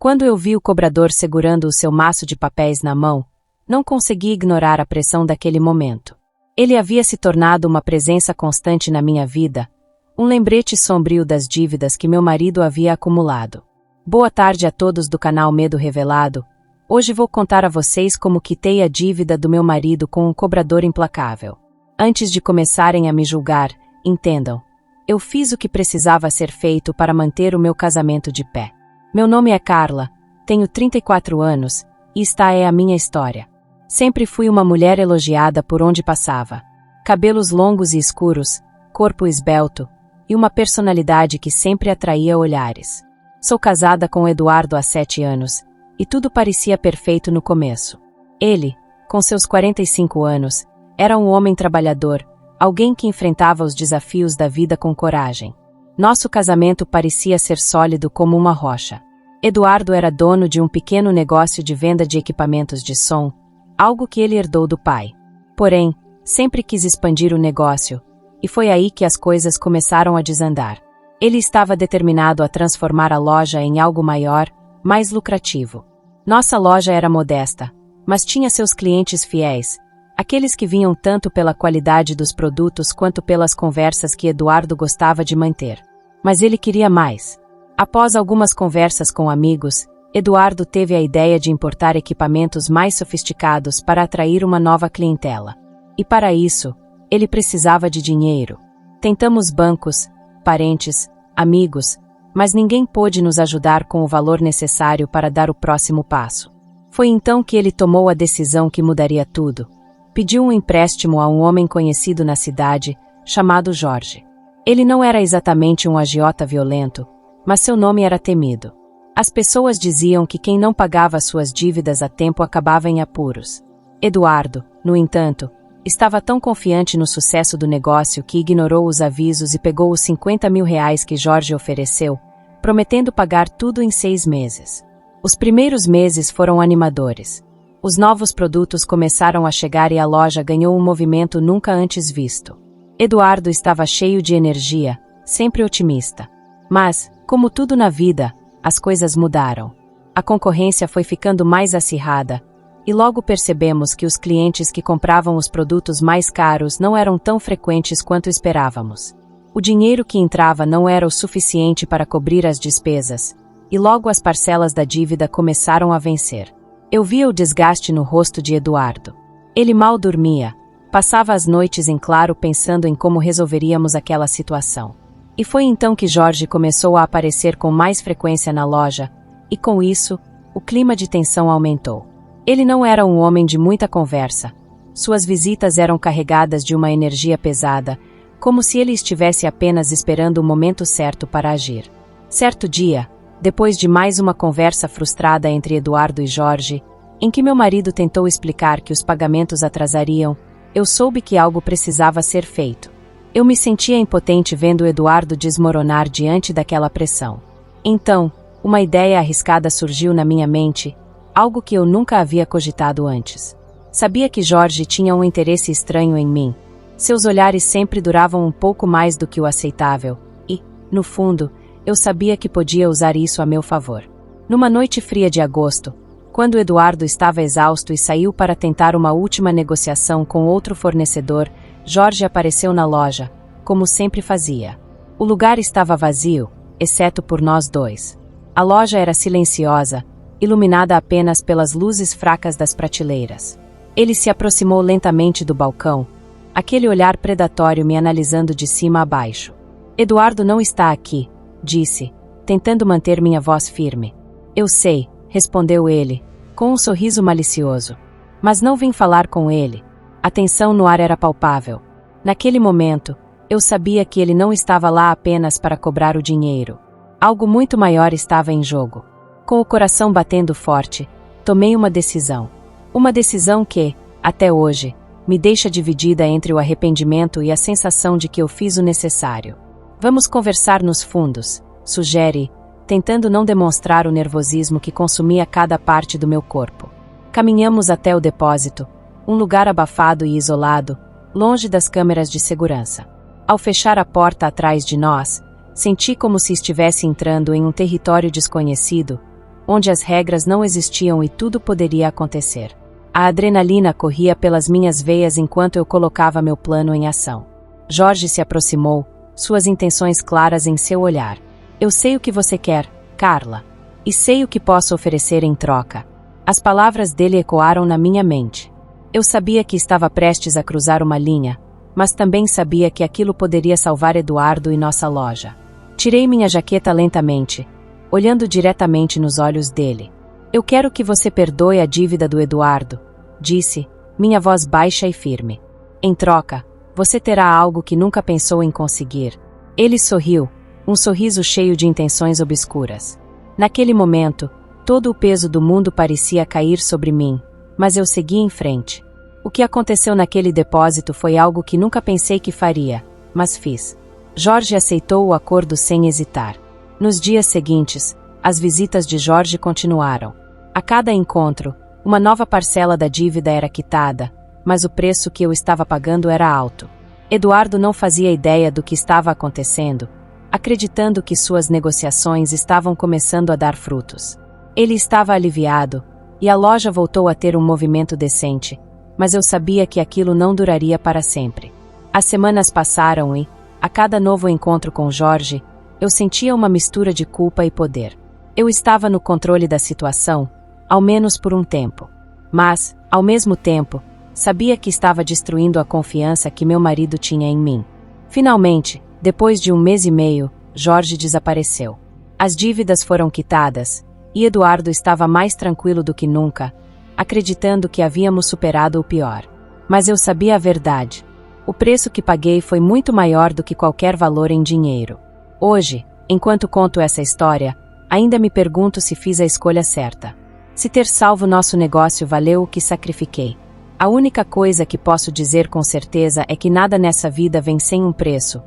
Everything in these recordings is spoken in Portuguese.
Quando eu vi o cobrador segurando o seu maço de papéis na mão, não consegui ignorar a pressão daquele momento. Ele havia se tornado uma presença constante na minha vida, um lembrete sombrio das dívidas que meu marido havia acumulado. Boa tarde a todos do canal Medo Revelado. Hoje vou contar a vocês como quitei a dívida do meu marido com um cobrador implacável. Antes de começarem a me julgar, entendam. Eu fiz o que precisava ser feito para manter o meu casamento de pé. Meu nome é Carla, tenho 34 anos, e esta é a minha história. Sempre fui uma mulher elogiada por onde passava. Cabelos longos e escuros, corpo esbelto, e uma personalidade que sempre atraía olhares. Sou casada com Eduardo há 7 anos, e tudo parecia perfeito no começo. Ele, com seus 45 anos, era um homem trabalhador, alguém que enfrentava os desafios da vida com coragem. Nosso casamento parecia ser sólido como uma rocha. Eduardo era dono de um pequeno negócio de venda de equipamentos de som, algo que ele herdou do pai. Porém, sempre quis expandir o negócio, e foi aí que as coisas começaram a desandar. Ele estava determinado a transformar a loja em algo maior, mais lucrativo. Nossa loja era modesta, mas tinha seus clientes fiéis, aqueles que vinham tanto pela qualidade dos produtos quanto pelas conversas que Eduardo gostava de manter. Mas ele queria mais. Após algumas conversas com amigos, Eduardo teve a ideia de importar equipamentos mais sofisticados para atrair uma nova clientela. E para isso, ele precisava de dinheiro. Tentamos bancos, parentes, amigos, mas ninguém pôde nos ajudar com o valor necessário para dar o próximo passo. Foi então que ele tomou a decisão que mudaria tudo. Pediu um empréstimo a um homem conhecido na cidade, chamado Jorge. Ele não era exatamente um agiota violento, mas seu nome era temido. As pessoas diziam que quem não pagava suas dívidas a tempo acabava em apuros. Eduardo, no entanto, estava tão confiante no sucesso do negócio que ignorou os avisos e pegou os 50 mil reais que Jorge ofereceu, prometendo pagar tudo em 6 meses. Os primeiros meses foram animadores. Os novos produtos começaram a chegar e a loja ganhou um movimento nunca antes visto. Eduardo estava cheio de energia, sempre otimista. Mas, como tudo na vida, as coisas mudaram. A concorrência foi ficando mais acirrada, e logo percebemos que os clientes que compravam os produtos mais caros não eram tão frequentes quanto esperávamos. O dinheiro que entrava não era o suficiente para cobrir as despesas, e logo as parcelas da dívida começaram a vencer. Eu via o desgaste no rosto de Eduardo. Ele mal dormia, passava as noites em claro pensando em como resolveríamos aquela situação. E foi então que Jorge começou a aparecer com mais frequência na loja, e com isso, o clima de tensão aumentou. Ele não era um homem de muita conversa. Suas visitas eram carregadas de uma energia pesada, como se ele estivesse apenas esperando o momento certo para agir. Certo dia, depois de mais uma conversa frustrada entre Eduardo e Jorge, em que meu marido tentou explicar que os pagamentos atrasariam, eu soube que algo precisava ser feito. Eu me sentia impotente vendo Eduardo desmoronar diante daquela pressão. Então, uma ideia arriscada surgiu na minha mente, algo que eu nunca havia cogitado antes. Sabia que Jorge tinha um interesse estranho em mim. Seus olhares sempre duravam um pouco mais do que o aceitável, e, no fundo, eu sabia que podia usar isso a meu favor. Numa noite fria de agosto, quando Eduardo estava exausto e saiu para tentar uma última negociação com outro fornecedor, Jorge apareceu na loja, como sempre fazia. O lugar estava vazio, exceto por nós dois. A loja era silenciosa, iluminada apenas pelas luzes fracas das prateleiras. Ele se aproximou lentamente do balcão, aquele olhar predatório me analisando de cima a baixo. Eduardo não está aqui, disse, tentando manter minha voz firme. Eu sei, respondeu ele, com um sorriso malicioso. Mas não vim falar com ele. A tensão no ar era palpável. Naquele momento, eu sabia que ele não estava lá apenas para cobrar o dinheiro. Algo muito maior estava em jogo. Com o coração batendo forte, tomei uma decisão. Uma decisão que, até hoje, me deixa dividida entre o arrependimento e a sensação de que eu fiz o necessário. Vamos conversar nos fundos, sugere, tentando não demonstrar o nervosismo que consumia cada parte do meu corpo. Caminhamos até o depósito, um lugar abafado e isolado, longe das câmeras de segurança. Ao fechar a porta atrás de nós, senti como se estivesse entrando em um território desconhecido, onde as regras não existiam e tudo poderia acontecer. A adrenalina corria pelas minhas veias enquanto eu colocava meu plano em ação. Jorge se aproximou, suas intenções claras em seu olhar. Eu sei o que você quer, Carla. E sei o que posso oferecer em troca. As palavras dele ecoaram na minha mente. Eu sabia que estava prestes a cruzar uma linha, mas também sabia que aquilo poderia salvar Eduardo e nossa loja. Tirei minha jaqueta lentamente, olhando diretamente nos olhos dele. Eu quero que você perdoe a dívida do Eduardo, disse, minha voz baixa e firme. Em troca, você terá algo que nunca pensou em conseguir. Ele sorriu, um sorriso cheio de intenções obscuras. Naquele momento, todo o peso do mundo parecia cair sobre mim, mas eu segui em frente. O que aconteceu naquele depósito foi algo que nunca pensei que faria, mas fiz. Jorge aceitou o acordo sem hesitar. Nos dias seguintes, as visitas de Jorge continuaram. A cada encontro, uma nova parcela da dívida era quitada, mas o preço que eu estava pagando era alto. Eduardo não fazia ideia do que estava acontecendo, acreditando que suas negociações estavam começando a dar frutos. Ele estava aliviado, e a loja voltou a ter um movimento decente, mas eu sabia que aquilo não duraria para sempre. As semanas passaram e, a cada novo encontro com Jorge, eu sentia uma mistura de culpa e poder. Eu estava no controle da situação, ao menos por um tempo. Mas, ao mesmo tempo, sabia que estava destruindo a confiança que meu marido tinha em mim. Finalmente, depois de 1 mês e meio, Jorge desapareceu. As dívidas foram quitadas, e Eduardo estava mais tranquilo do que nunca, acreditando que havíamos superado o pior. Mas eu sabia a verdade. O preço que paguei foi muito maior do que qualquer valor em dinheiro. Hoje, enquanto conto essa história, ainda me pergunto se fiz a escolha certa. Se ter salvo nosso negócio valeu o que sacrifiquei. A única coisa que posso dizer com certeza é que nada nessa vida vem sem um preço,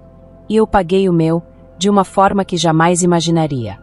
e eu paguei o meu, de uma forma que jamais imaginaria.